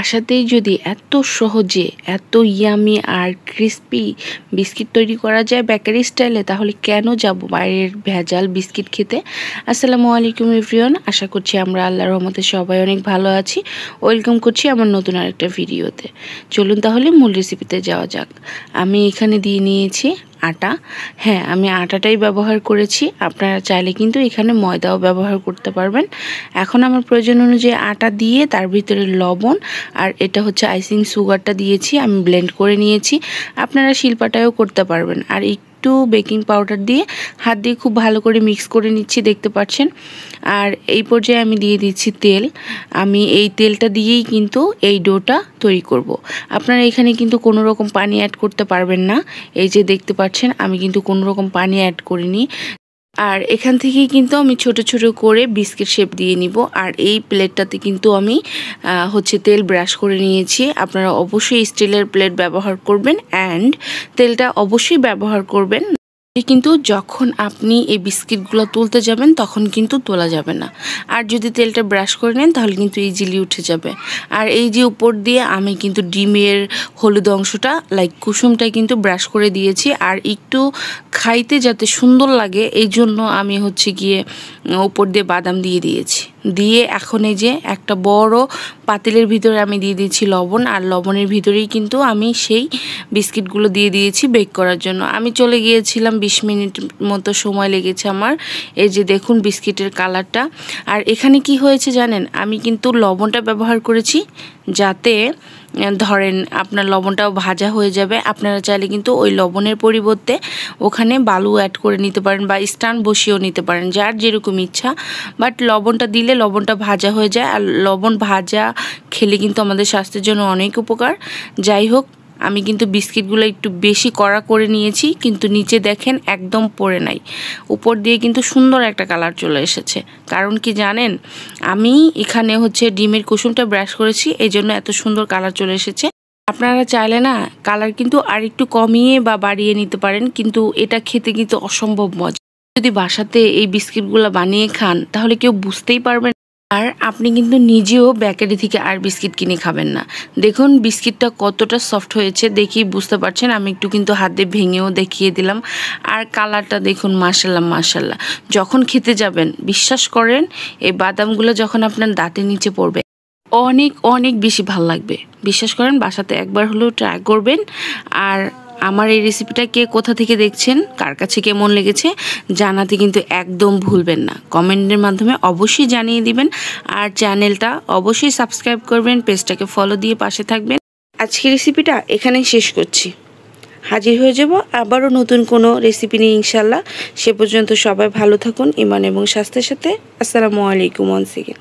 বাসাতেই যদি এত সহজে এত ইয়ামি আর ক্রিস্পি বিস্কিট তৈরি করা যায় বেকারি স্টাইলে, তাহলে কেন যাব বাইরের ভেজাল বিস্কিট খেতে। আসসালামু আলাইকুম এভরিওয়ান, আশা করছি আমরা আল্লাহর রহমতে সবাই অনেক ভালো আছি। ওয়েলকাম করছি আমার নতুন আরেকটা ভিডিওতে। চলুন তাহলে মূল রেসিপিতে যাওয়া যাক। আমি এখানে দিয়ে নিয়েছি আটা। হ্যাঁ, আমি আটাটাই ব্যবহার করেছি, আপনারা চাইলে কিন্তু এখানে ময়দাও ব্যবহার করতে পারবেন। এখন আমার প্রয়োজন অনুযায়ী আটা দিয়ে তার ভিতরে লবণ আর এটা হচ্ছে আইসিং সুগারটা দিয়েছি, আমি ব্লেন্ড করে নিয়েছি। আপনারা শিলপাটায়ও করতে পারবেন। আর একটু বেকিং পাউডার দিয়ে হাত দিয়ে খুব ভালো করে মিক্স করে নিচ্ছি, দেখতে পাচ্ছেন। আর এই পর্যায়ে আমি দিয়ে দিচ্ছি তেল। আমি এই তেলটা দিয়েই কিন্তু এই ডোটা তৈরি করব। আপনারা এখানে কিন্তু কোনো রকম পানি অ্যাড করতে পারবেন না। এই যে দেখতে পাচ্ছেন আমি কিন্তু কোনো রকম পানি অ্যাড করিনি। আর এখান থেকেই কিন্তু আমি ছোট ছোট করে বিস্কিট শেপ দিয়ে নিব। আর এই প্লেটটাতে কিন্তু আমি তেল ব্রাশ করে নিয়েছি। আপনারা অবশ্যই স্টিলের প্লেট ব্যবহার করবেন অ্যান্ড তেলটা অবশ্যই ব্যবহার করবেন। কিন্তু যখন আপনি এই বিস্কিটগুলো তুলতে যাবেন তখন কিন্তু তোলা যাবে না। আর যদি তেলটা ব্রাশ করে নেন তাহলে কিন্তু ইজিলি উঠে যাবে। আর এই যে উপর দিয়ে আমি কিন্তু ডিমের হলুদ অংশটা কুসুমটা কিন্তু ব্রাশ করে দিয়েছি। আর একটু খাইতে যাতে সুন্দর লাগে এই জন্য আমি গিয়ে উপর দিয়ে বাদাম দিয়ে দিয়েছি। দিয়ে এখন এই যে একটা বড় পাতিলের ভিতরে আমি দিয়ে দিয়েছি লবণ। আর লবণের ভিতরেই কিন্তু আমি সেই বিস্কিটগুলো দিয়ে দিয়েছি বেক করার জন্য। আমি চলে গিয়েছিলাম 20 মিনিট মতো সময় লেগেছে আমার। এই যে দেখুন বিস্কিটের কালারটা। আর এখানে কি হয়েছে জানেন, আমি কিন্তু লবণটা ব্যবহার করেছি যাতে ধরেন আপনার লবণটাও ভাজা হয়ে যাবে। আপনারা চাইলে কিন্তু ওই লবণের পরিবর্তে ওখানে বালু অ্যাড করে নিতে পারেন বা স্টান বসিয়েও নিতে পারেন, যার যেরকম ইচ্ছা। বাট লবণটা দিলে লবণটা ভাজা হয়ে যায়। আর লবণ ভাজা খেলে কিন্তু আমাদের স্বাস্থ্যের জন্য অনেক উপকার। যাই হোক, আমি কিন্তু বিস্কিটগুলো একটু বেশি কড়া করে নিয়েছি, কিন্তু নিচে দেখেন একদম পড়ে নাই। উপর দিয়ে কিন্তু সুন্দর একটা কালার চলে এসেছে। কারণ কি জানেন, আমি এখানে ডিমের কুসুমটা ব্রাশ করেছি, এই জন্য এত সুন্দর কালার চলে এসেছে। আপনারা চাইলে না কালার কিন্তু আর একটু কমিয়ে বা বাড়িয়ে নিতে পারেন, কিন্তু এটা খেতে কিন্তু অসম্ভব মজা। যদি বাসাতে এই বিস্কিটগুলো বানিয়ে খান তাহলে কেউ বুঝতেই পারবেন। আর আপনি কিন্তু নিজেও বেকারি থেকে আর বিস্কিট কিনে খাবেন না। দেখুন বিস্কিটটা কতটা সফট হয়েছে, দেখেই বুঝতে পারছেন। আমি একটু কিন্তু হাত দিয়ে ভেঙেও দেখিয়ে দিলাম। আর কালারটা দেখুন, মাশাল্লাহ মাশাল্লাহ। যখন খেতে যাবেন বিশ্বাস করেন, এই বাদামগুলো যখন আপনার দাঁতের নিচে পড়বে অনেক অনেক বেশি ভালো লাগবে। বিশ্বাস করেন, বাসাতে একবার হলেও ট্রাই করবেন। আর আমার এই রেসিপিটা কে কোথা থেকে দেখছেন, কার কাছে কেমন লেগেছে জানাতে কিন্তু একদম ভুলবেন না। কমেন্টের মাধ্যমে অবশ্যই জানিয়ে দিবেন। আর চ্যানেলটা অবশ্যই সাবস্ক্রাইব করবেন, পেজটাকে ফলো দিয়ে পাশে থাকবেন। আজকের রেসিপিটা এখানেই শেষ করছি। হাজির হয়ে যাব আবারও নতুন কোনো রেসিপি নিয়ে ইনশাল্লাহ। সে পর্যন্ত সবাই ভালো থাকুন ইমান এবং স্বাস্থ্যের সাথে। আসসালামু আলাইকুম ওয়ান্স এগেইন।